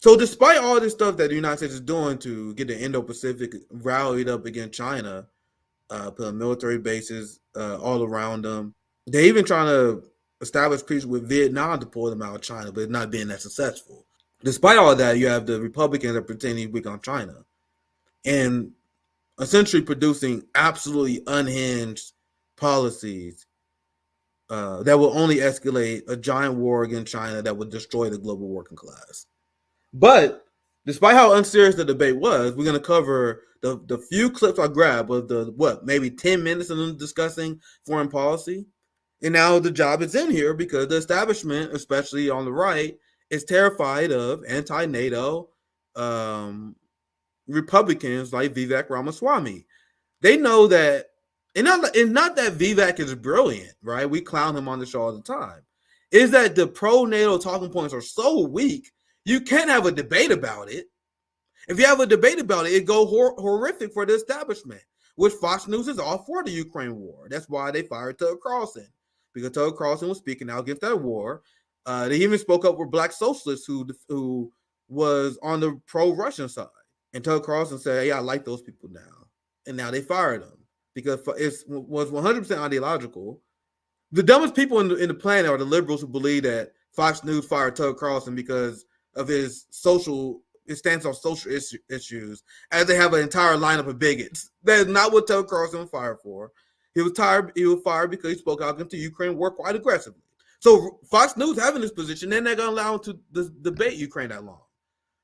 So despite all this stuff that the United States is doing to get the Indo-Pacific rallied up against China, put military bases all around them, they're even trying to establish peace with Vietnam to pull them out of China, but it's not being that successful. Despite all that, you have the Republicans that are pretending weak on China and essentially producing absolutely unhinged policies that will only escalate a giant war against China that would destroy the global working class. But despite how unserious the debate was, we're going to cover the few clips I grabbed of maybe 10 minutes of them discussing foreign policy. And now the job is in here because the establishment, especially on the right, is terrified of anti-NATO Republicans like Vivek Ramaswamy. They know that, and not that Vivek is brilliant, right? We clown him on the show all the time. Is that the pro-NATO talking points are so weak, you can't have a debate about it. If you have a debate about it, it go horrific for the establishment, which Fox News is all for the Ukraine war. That's why they fired Tucker Carlson, because Tucker Carlson was speaking out against that war. They even spoke up with black socialists who was on the pro-Russian side. And Tucker Carlson said, yeah, I like those people now. And now they fired him because it was 100% ideological. The dumbest people in the planet are the liberals who believe that Fox News fired Tucker Carlson because of his stance on social issues, as they have an entire lineup of bigots. That is not what Tucker Carlson was fired for. He was fired because he spoke out against the Ukraine war quite aggressively. So Fox News having this position, then they're going to allow him to debate Ukraine that long.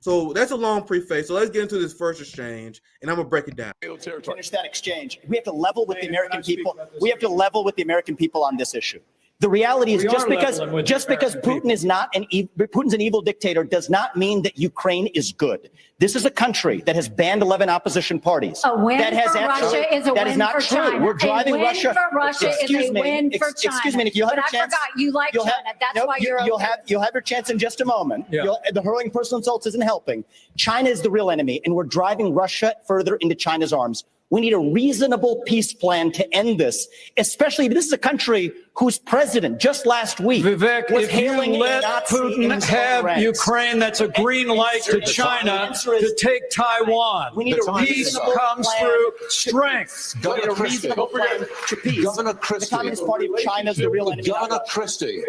So that's a long preface. So let's get into this first exchange, and I'm going to break it down. Finish that exchange. We have to level with the American people. We have to level with the American people on this issue. The reality is just because Putin's an evil dictator does not mean that Ukraine is good. This is a country that has banned 11 opposition parties. A win for Russia is a win for China. We're driving Russia. A win for Russia is a win for China. Excuse me, if you have a chance. I forgot you like China. That's why you're you'll have your chance in just a moment. Yeah. The hurling personal insults isn't helping. China is the real enemy, and we're driving Russia further into China's arms. We need a reasonable peace plan to end this, especially this is a country whose president just last week Vivek, was if you hailing let Nazi Putin have Ukraine, that's a green light to China to take Taiwan. We need a Peace reasonable comes plan through strength. We need a reasonable plan to peace. Governor Christie. The Communist Party of China is the real enemy. Governor Christie.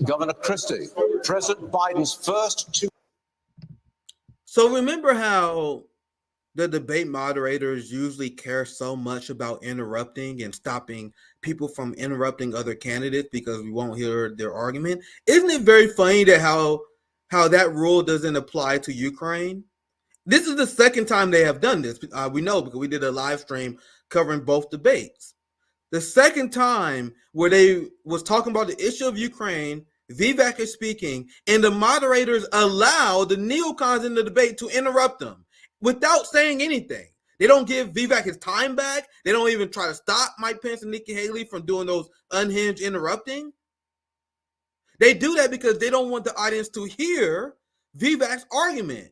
Governor Christie. President Biden's first two. So remember how the debate moderators usually care so much about interrupting and stopping people from interrupting other candidates because we won't hear their argument? Isn't it very funny that how that rule doesn't apply to Ukraine? This is the second time they have done this. We know because we did a live stream covering both debates. The second time where they was talking about the issue of Ukraine, Vivek is speaking, and the moderators allow the neocons in the debate to interrupt them without saying anything. They don't give Vivek his time back. They don't even try to stop Mike Pence and Nikki Haley from doing those unhinged interrupting. They do that because they don't want the audience to hear Vivek's argument.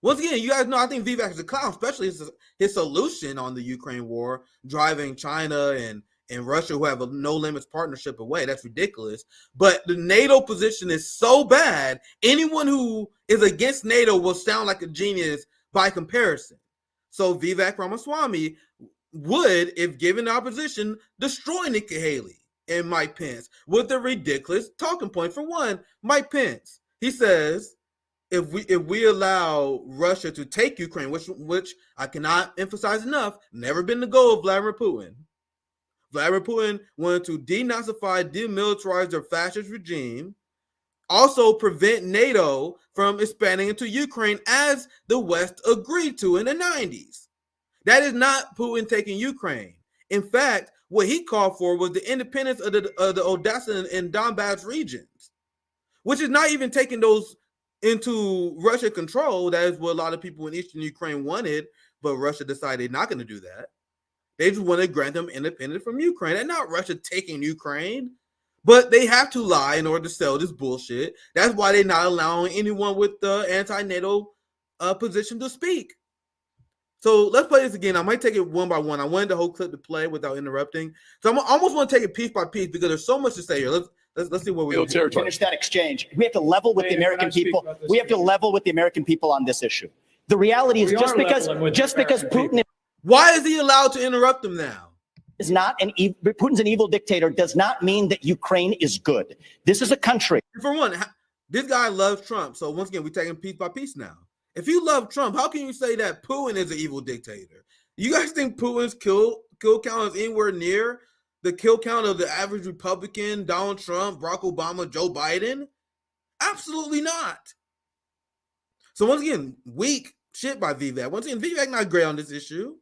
Once again, you guys know I think Vivek is a clown, especially his solution on the Ukraine war, driving China and Russia, who have a no limits partnership, away. That's ridiculous. But the NATO position is so bad, anyone who is against NATO will sound like a genius by comparison. So Vivek Ramaswamy would, if given the opposition, destroy Nikki Haley and Mike Pence with a ridiculous talking point. For one, Mike Pence, he says, if we allow Russia to take Ukraine, which I cannot emphasize enough, never been the goal of Vladimir Putin. Vladimir Putin wanted to denazify, demilitarize their fascist regime, also prevent NATO from expanding into Ukraine as the West agreed to in the 90s. That is not Putin taking Ukraine. In fact, what he called for was the independence of the Odessa and Donbass regions, which is not even taking those into Russian control. That is what a lot of people in eastern Ukraine wanted, but Russia decided they're not going to do that. They just want to grant them independence from Ukraine. And not Russia taking Ukraine, but they have to lie in order to sell this bullshit. That's why they're not allowing anyone with the anti-NATO position to speak. So let's play this again. I might take it one by one. I wanted the whole clip to play without interrupting. So I almost want to take it piece by piece because there's so much to say here. Let's see what we finish that exchange. We have to level with the American people. We have to level with the American people on this issue. The reality is just because Putin Why is he allowed to interrupt them now? is not Putin's an evil dictator does not mean that Ukraine is good. This is a country. For one, this guy loves Trump. So once again, we're taking piece by piece now. If you love Trump, how can you say that Putin is an evil dictator? You guys think Putin's kill count is anywhere near the kill count of the average Republican, Donald Trump, Barack Obama, Joe Biden? Absolutely not. So once again, weak shit by Vivek. Once again, Vivek not great on this issue.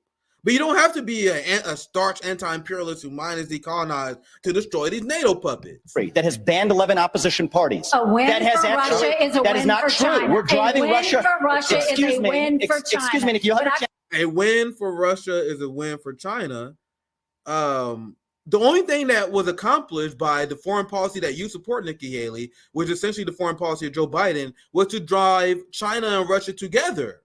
But you don't have to be a starch anti-imperialist who minds decolonized to destroy these NATO puppets. That has banned 11 opposition parties. A win that has for Russia is a that win is not for true. China. We're driving a win Russia. For Russia is a win for China. Excuse me. If you have a win for Russia is a win for China. The only thing that was accomplished by the foreign policy that you support, Nikki Haley, which is essentially the foreign policy of Joe Biden, was to drive China and Russia together.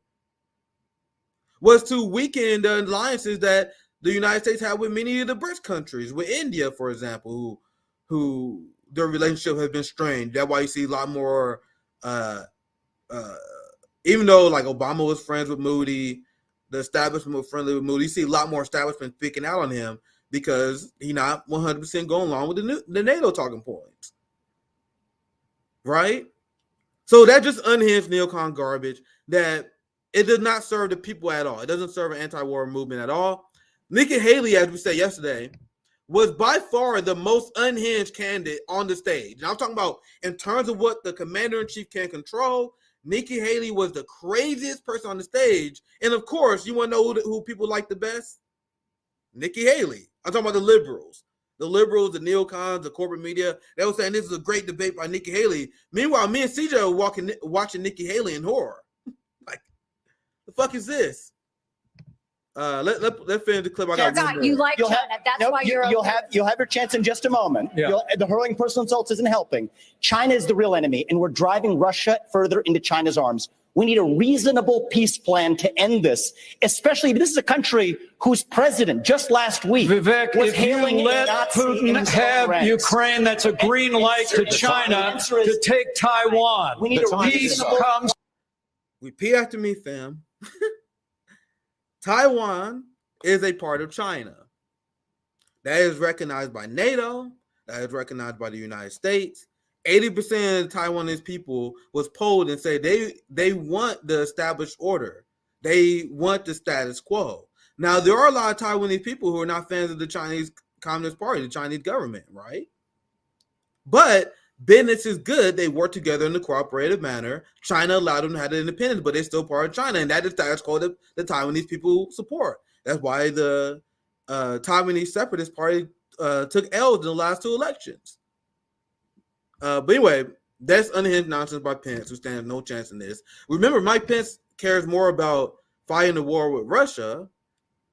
Was to weaken the alliances that the United States have with many of the BRICS countries, with India, for example, who their relationship has been strained. That's why you see a lot more, even though like Obama was friends with Moody, the establishment was friendly with Moody, you see a lot more establishment picking out on him because he's not 100% going along with the NATO talking points. Right? So that just unhinged neocon garbage that it does not serve the people at all. It doesn't serve an anti-war movement at all. Nikki Haley, as we said yesterday, was by far the most unhinged candidate on the stage. And I'm talking about in terms of what the commander-in-chief can control, Nikki Haley was the craziest person on the stage. And of course, you want to know who people like the best? Nikki Haley. I'm talking about the liberals. The liberals, the neocons, the corporate media, they were saying this is a great debate by Nikki Haley. Meanwhile, me and CJ are watching Nikki Haley in horror. Like, the fuck is this? Let's finish the clip. I got you like China. That's why you'll have your chance in just a moment. Yeah. The hurling personal insults isn't helping. China is the real enemy, and we're driving Russia further into China's arms. We need a reasonable peace plan to end this, especially this is a country whose president just last week Vivek, was if you hailing let Putin have Ukraine, that's a green light to China to take Taiwan. We need a reasonable comes. Repeat after me, fam. Taiwan is a part of China. That is recognized by NATO. That is recognized by the United States. 80% of Taiwanese people was polled and said they want the established order. They want the status quo. Now, there are a lot of Taiwanese people who are not fans of the Chinese Communist Party, the Chinese government, right? But business is good. They work together in a cooperative manner. China allowed them to have independence, but they're still part of China. And that is the status quo that the Taiwanese people support. That's why the Taiwanese Separatist Party took L's in the last two elections. But anyway, that's unhinged nonsense by Pence, who stands no chance in this. Remember, Mike Pence cares more about fighting the war with Russia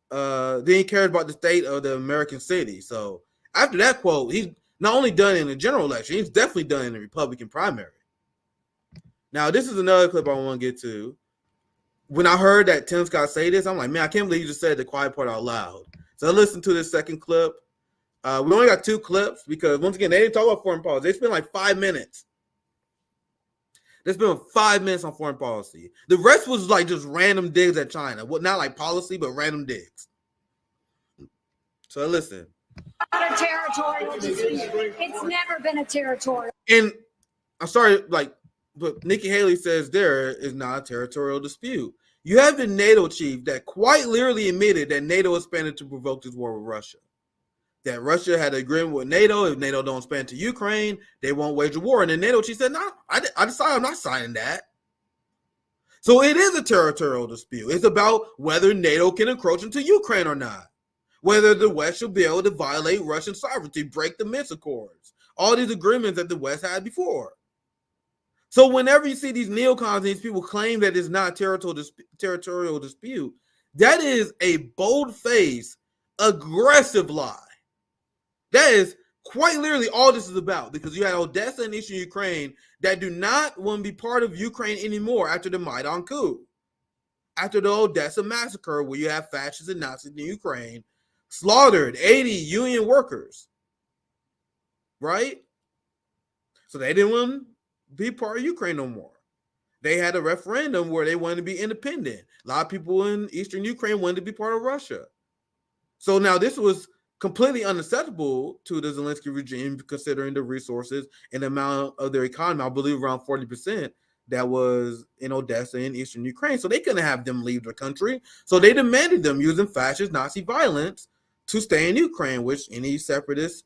than he cares about the state of the American city. So after that quote, he's not only done in the general election, he's definitely done in the Republican primary. Now, this is another clip I want to get to. When I heard that Tim Scott say this, I'm like, man, I can't believe you just said the quiet part out loud. So I listened to this second clip. We only got two clips because, once again, they didn't talk about foreign policy. They spent like 5 minutes. They spent 5 minutes on foreign policy. The rest was like just random digs at China. Well, not like policy, but random digs. So listen. Not a territorial dispute. It's never been a territorial. And I'm sorry, but Nikki Haley says there is not a territorial dispute. You have the NATO chief that quite literally admitted that NATO expanded to provoke this war with Russia. That Russia had an agreement with NATO. If NATO don't expand to Ukraine, they won't wage a war. And then NATO chief said, no, I decided I'm not signing that. So it is a territorial dispute. It's about whether NATO can encroach into Ukraine or not. Whether the West should be able to violate Russian sovereignty, break the Minsk Accords, all these agreements that the West had before. So whenever you see these neocons, these people claim that it's not territorial dispute, that is a bold-faced, aggressive lie. That is quite literally all this is about, because you had Odessa and Eastern Ukraine that do not want to be part of Ukraine anymore after the Maidan coup, after the Odessa massacre, where you have fascists and Nazis in Ukraine slaughtered 80 union workers, right? So they didn't want to be part of Ukraine no more. They had a referendum where they wanted to be independent. A lot of people in Eastern Ukraine wanted to be part of Russia. So now this was completely unacceptable to the Zelensky regime, considering the resources and the amount of their economy. I believe around 40% that was in Odessa in Eastern Ukraine. So they couldn't have them leave the country. So they demanded them using fascist Nazi violence to stay in Ukraine, which any separatist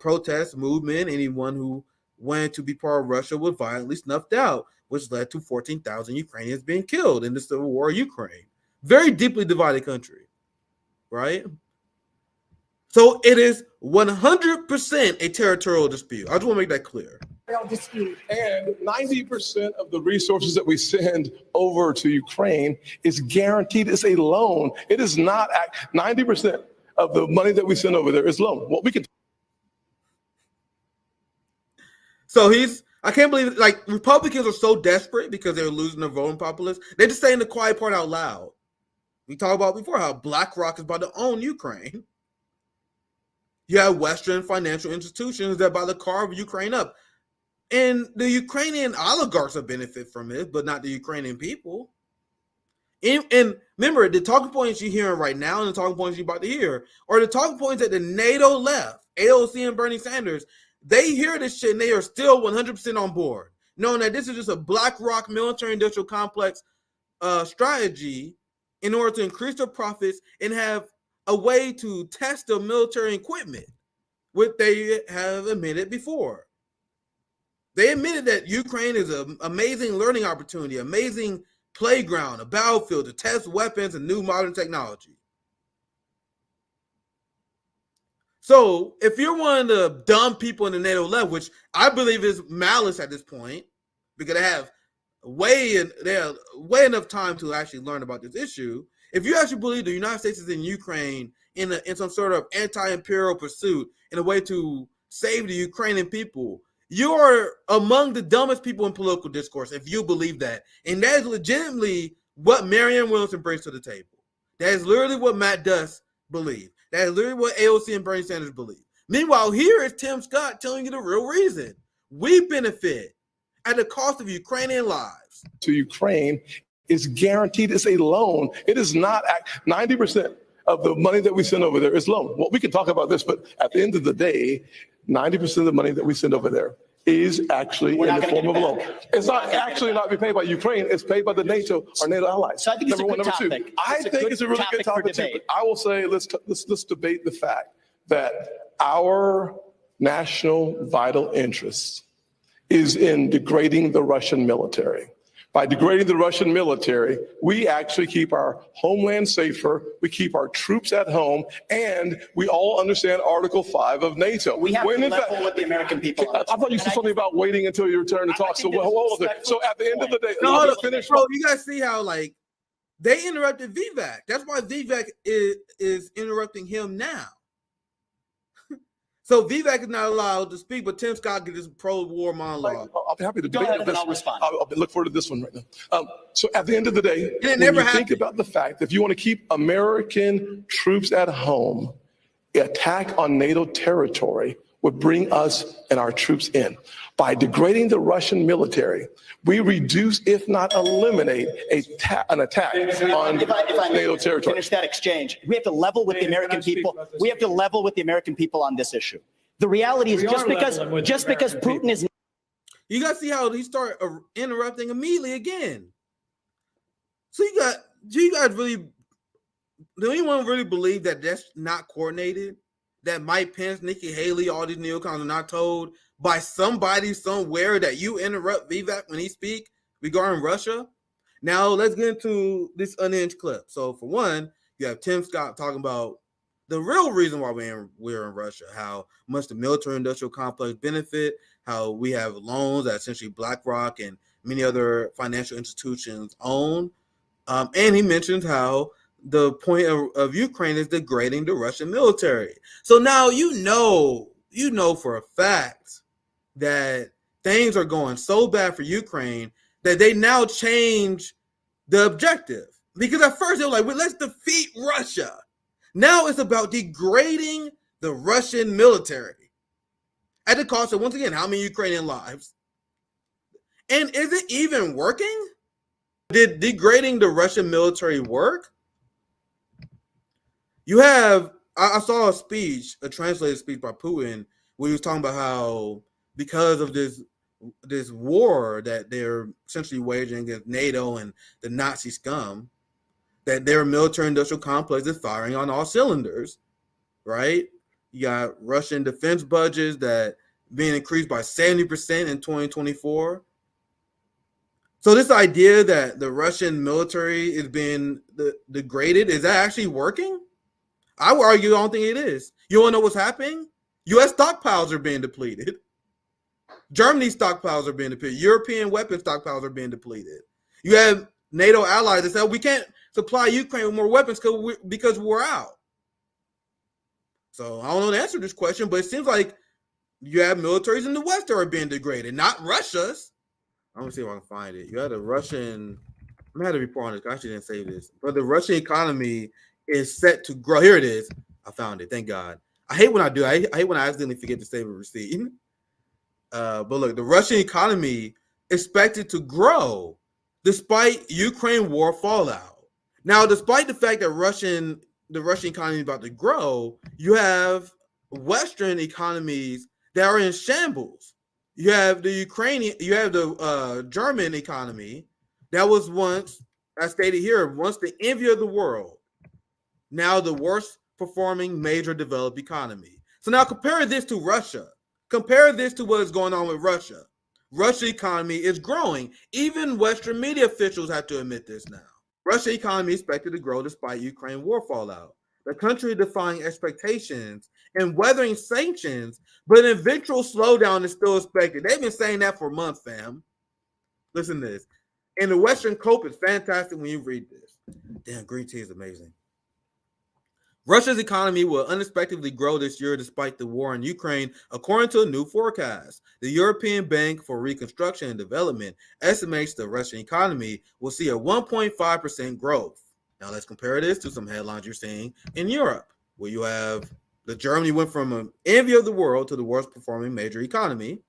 protest movement, anyone who wanted to be part of Russia was violently snuffed out, which led to 14,000 Ukrainians being killed in the civil war of Ukraine. Very deeply divided country, right? So it is 100% a territorial dispute. I just want to make that clear. Dispute. And 90% of the resources that we send over to Ukraine is guaranteed as a loan. It is not 90% of the money that we send over there is loan. What we can. So I can't believe it. Like, Republicans are so desperate because they're losing their voting populace. They're just saying the quiet part out loud. We talked about before how BlackRock is about to own Ukraine. You have Western financial institutions that are about to carve Ukraine up. And the Ukrainian oligarchs will benefit from it, but not the Ukrainian people. And remember, the talking points you're hearing right now and the talking points you're about to hear are the talking points that the NATO left, AOC and Bernie Sanders. They hear this shit and they are still 100% on board, knowing that this is just a BlackRock military-industrial complex strategy in order to increase their profits and have a way to test their military equipment, which they have admitted before. They admitted that Ukraine is an amazing learning opportunity, amazing playground, a battlefield to test weapons and new modern technology. So if you're one of the dumb people in the NATO left, which I believe is malice at this point, because they have way enough time to actually learn about this issue. If you actually believe the United States is in Ukraine in some sort of anti-imperial pursuit in a way to save the Ukrainian people, you're among the dumbest people in political discourse if you believe that. And that is legitimately what Marianne Williamson brings to the table. That is literally what Matt Duss believes. That is literally what AOC and Bernie Sanders believe. Meanwhile, here is Tim Scott telling you the real reason. We benefit at the cost of Ukrainian lives. To Ukraine is guaranteed as a loan. It is not 90% of the money that we send over there is loan. Well, we can talk about this, but at the end of the day, 90% of the money that we send over there is actually in the form of a loan. It's not actually not be paid by Ukraine. It's paid by the NATO or NATO allies. So I think it's a good topic. I think it's a really good topic too. But I will say let's debate the fact that our national vital interest is in degrading the Russian military. By degrading the Russian military, we actually keep our homeland safer, we keep our troops at home, and we all understand Article 5 of NATO. We have to level with the American people. I thought you said something about waiting until your turn to talk. So at the end of the day, no, finish. Bro, you guys see how they interrupted Vivek. That's why Vivek is interrupting him now. So Vivek is not allowed to speak, but Tim Scott gets his pro-war monologue. I'll be happy to go ahead and I'll respond. I'll look forward to this one right now. So at the end of the day, when you think about the fact, if you want to keep American troops at home, attack on NATO territory would bring us and our troops in. By degrading the Russian military, we reduce, if not eliminate, an attack on NATO territory. Finish that exchange. We have to level with the American people. We have to level with the American people on this issue. The reality is just because Putin is. You guys see how he started interrupting immediately again. So do you guys really, do anyone really believe that that's not coordinated? That Mike Pence, Nikki Haley, all these neocons are not told by somebody somewhere that you interrupt Vivek when he speaks regarding Russia? Now let's get into this Unhinged clip. So for one, you have Tim Scott talking about the real reason why we're in Russia, how much the military-industrial complex benefit, how we have loans that essentially BlackRock and many other financial institutions own. And he mentions how the point of Ukraine is degrading the Russian military. So now you know for a fact that things are going so bad for Ukraine that they now change the objective. Because at first they were like, well, let's defeat Russia. Now it's about degrading the Russian military. at the cost of, once again, how many Ukrainian lives? And is it even working? Did degrading the Russian military work? You have, I saw a speech, a translated speech by Putin, where he was talking about how because of this war that they're essentially waging against NATO and the Nazi scum, that their military industrial complex is firing on all cylinders, right? You got Russian defense budgets that being increased by 70% in 2024. So this idea that the Russian military is being degraded, is that actually working? I would argue I don't think it is. You want to know what's happening? U.S. stockpiles are being depleted. Germany's stockpiles are being depleted. European weapon stockpiles are being depleted. You have NATO allies that say, we can't supply Ukraine with more weapons because we're out. So I don't know the answer to this question, but it seems like you have militaries in the West that are being degraded, not Russia's. I'm going to see if I can find it. You had a Russian, I had a report on this. I actually didn't say this, but the Russian economy is set to grow. Here it is. I found it. Thank God. I hate when I do. I hate when I accidentally forget to save a receipt. But look, the Russian economy expected to grow despite Ukraine war fallout. Now, despite the fact that the Russian economy is about to grow, you have Western economies that are in shambles. You have the German economy that was once, as stated here, once the envy of the world, now the worst performing major developed economy. So now compare this to Russia. Compare this to what is going on with Russia. Russia's economy is growing. Even Western media officials have to admit this now. Russia's economy is expected to grow despite Ukraine war fallout. The country defying expectations and weathering sanctions, but an eventual slowdown is still expected. They've been saying that for months, fam. Listen to this. And the Western cope is fantastic when you read this. Damn, green tea is amazing. Russia's economy will unexpectedly grow this year despite the war in Ukraine, according to a new forecast. The European Bank for Reconstruction and Development estimates the Russian economy will see a 1.5% growth. Now let's compare this to some headlines you're seeing in Europe, where you have the Germany went from an envy of the world to the worst performing major economy.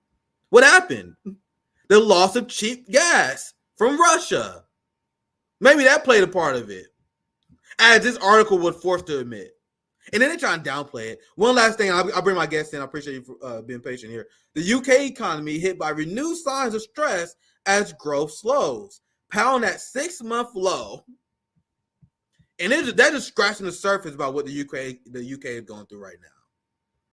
What happened? The loss of cheap gas from Russia. Maybe that played a part of it, as this article would force to admit. And then they're trying to downplay it. One last thing, I'll bring my guests in. I appreciate you for being patient here. The UK economy hit by renewed signs of stress as growth slows. Pound at 6-month low. And they're just scratching the surface about what the UK is going through right now.